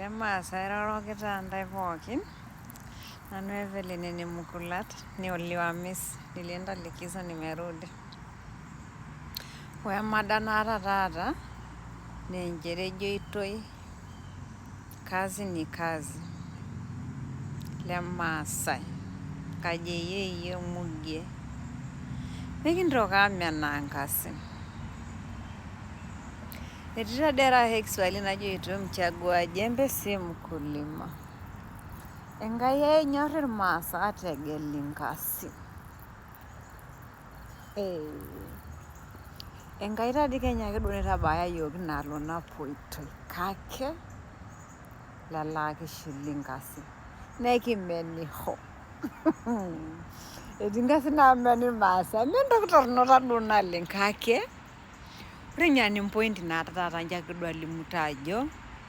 Lemaasai airorokita ntae pookin. Nanu Evelyn ene Mukulat, ni Oliwamis, nilienda likizo nimerudi. Ore emada naata taata naa nchere ejoitoi kazi ni kazi lemaasai kaji eyie mugie mikintoki amenaa nkasin. Etii taadii Kiswahili najoito mchagua jembe si mkulima. Enkai enyorr irmaasai aategel inkasin. Enkai taadii Kenya ake duo naitabaya yiok inaalo napoitoi kake lelo ake ishili nkasin nekimeniho. Etii nkasin naamen irmaasai mentoki torrono taduo naleng kake ore ninye point naata taata nchoo ake duo alimu ajo